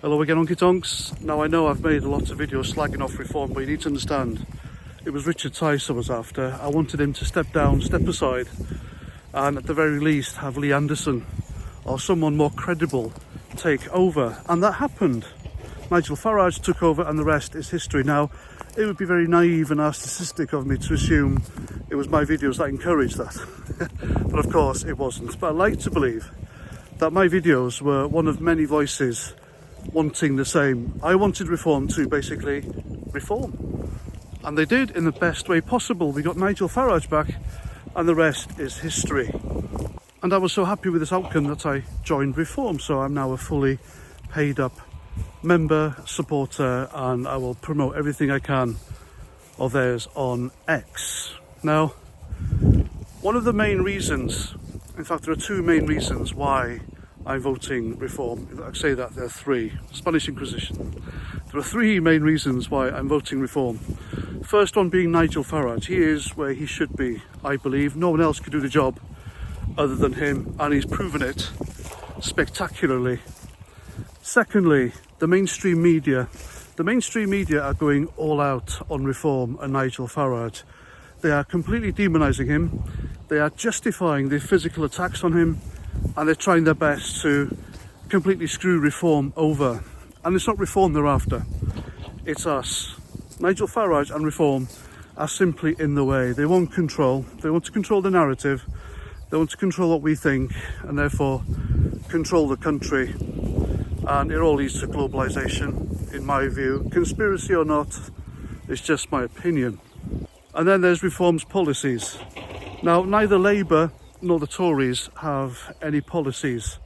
Hello again, Honky Tonks. Now I know I've made a lot of videos slagging off Reform, but you need to understand, it was Richard Tice I was after. I wanted him to step down, step aside, and at the very least have Lee Anderson or someone more credible take over. And that happened. Nigel Farage took over and the rest is history. Now, it would be very naive and narcissistic of me to assume it was my videos that encouraged that. But of course it wasn't. But I like to believe that my videos were one of many voices wanting the same. I wanted Reform to basically reform. And they did in the best way possible. We got Nigel Farage back and the rest is history. And I was so happy with this outcome that I joined Reform. So I'm now a fully paid up member, supporter, and I will promote everything I can of theirs on X. Now, one of the main reasons, in fact there are two main reasons why I'm voting Reform. I say that there are three. Spanish Inquisition. There are three main reasons why I'm voting Reform. First one being Nigel Farage. He is where he should be, I believe. No one else could do the job other than him, and he's proven it spectacularly. Secondly, the mainstream media. The mainstream media are going all out on Reform and Nigel Farage. They are completely demonising him. They are justifying the physical attacks on him, and they're trying their best to completely screw Reform over. And it's not Reform they're after, it's us. Nigel Farage and Reform are simply in the way. They want control. They want to control the narrative. They want to control what we think, and therefore control the country. And it all leads to globalisation, in my view. Conspiracy or not, it's just my opinion. And then there's Reform's policies. Now, neither Labour nor the Tories have any policies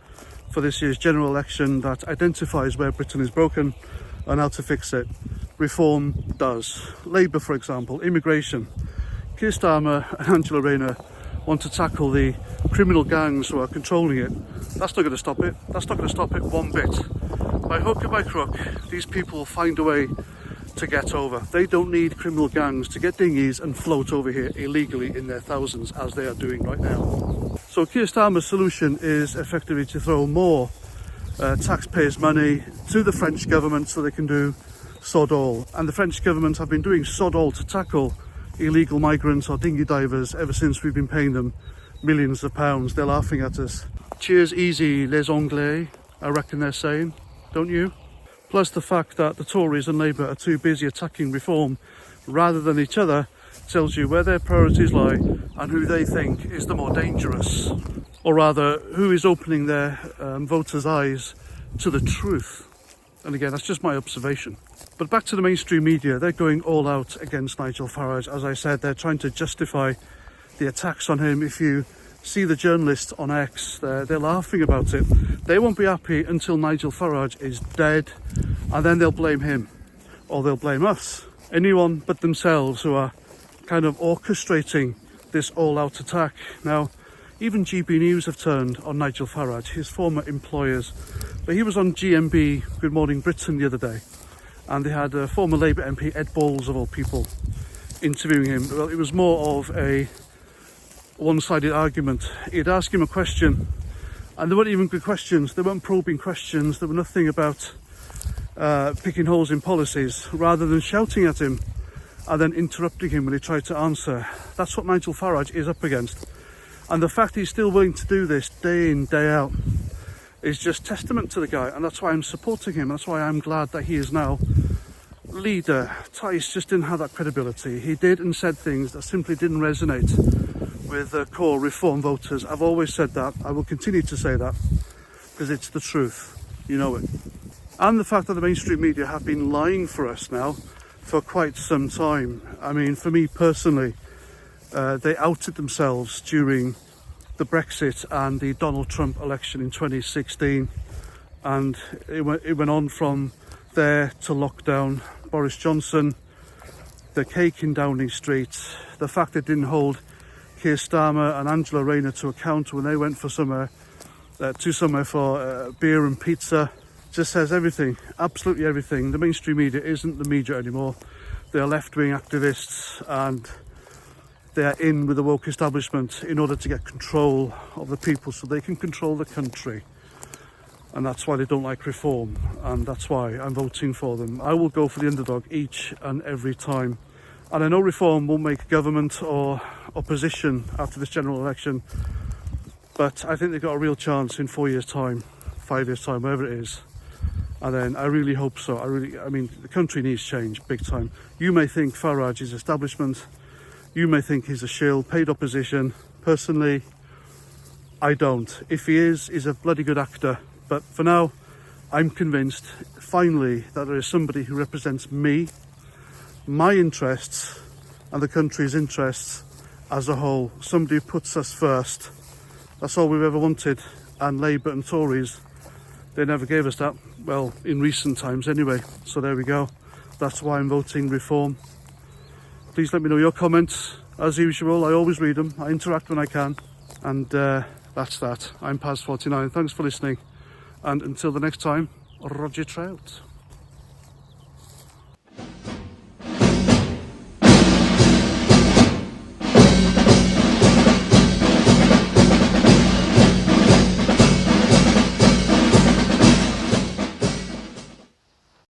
for this year's general election that identifies where Britain is broken and how to fix it. Reform does. Labour, for example, immigration. Keir Starmer and Angela Rayner want to tackle the criminal gangs who are controlling it. That's not going to stop it. That's not going to stop it one bit. By hook or by crook, these people will find a way to get over. They don't need criminal gangs to get dinghies and float over here illegally in their thousands, as they are doing right now. So Keir Starmer's solution is effectively to throw more taxpayers' money to the French government so they can do sod all. And the French government have been doing sod all to tackle illegal migrants or dinghy divers ever since we've been paying them millions of pounds. They're laughing at us. Cheers easy, les Anglais, I reckon they're saying, don't you? Plus the fact that the Tories and Labour are too busy attacking Reform rather than each other tells you where their priorities lie and who they think is the more dangerous. Or rather, who is opening their voters' eyes to the truth. And again, that's just my observation. But back to the mainstream media, they're going all out against Nigel Farage. As I said, they're trying to justify the attacks on him. If you see the journalists on X, they're laughing about it. They won't be happy until Nigel Farage is dead, and then they'll blame him, or they'll blame us. Anyone but themselves who are kind of orchestrating this all-out attack. Now, even GB News have turned on Nigel Farage, his former employers. But he was on GMB, Good Morning Britain, the other day, and they had former Labour MP Ed Balls, of all people, interviewing him. Well, it was more of a one-sided argument. He'd ask him a question, and they weren't even good questions. They weren't probing questions. There were nothing about picking holes in policies, rather than shouting at him and then interrupting him when he tried to answer. That's what Nigel Farage is up against. And the fact he's still willing to do this day in, day out is just testament to the guy, and that's why I'm supporting him. That's why I'm glad that he is now leader. Tice just didn't have that credibility. He did and said things that simply didn't resonate with core Reform voters. I've always said that. I will continue to say that because it's the truth. You know it. And the fact that the mainstream media have been lying for us now for quite some time. I mean, for me personally, they outed themselves during the Brexit and the Donald Trump election in 2016, and it went on from there to lockdown. Boris Johnson, the cake in Downing Street, the fact they didn't hold Keir Starmer and Angela Rayner to account when they went for somewhere for beer and pizza, just says everything, absolutely everything. The mainstream media isn't the media anymore. They are left-wing activists, and they are in with the woke establishment in order to get control of the people so they can control the country. and that's why they don't like reform, and that's why I'm voting for them. I will go for the underdog each and every time, and I know reform won't make government or opposition after this general election, but I think they've got a real chance in 4 years' time, 5 years' time, whatever it is. And then I really hope so. I mean, the country needs change, big time. You may think Farage is establishment. You may think he's a shill, paid opposition. Personally, I don't. If he is, he's a bloody good actor. But for now, I'm convinced, finally, that there is somebody who represents me, my interests, and the country's interests as a whole. Somebody who puts us first. That's all we've ever wanted. And Labour and Tories, they never gave us that. Well, in recent times anyway. So there we go. That's why I'm voting reform. Please let me know your comments. As usual, I always read them. I interact when I can. And that's that. I'm Paz49. Thanks for listening. And until the next time, Roger Trout.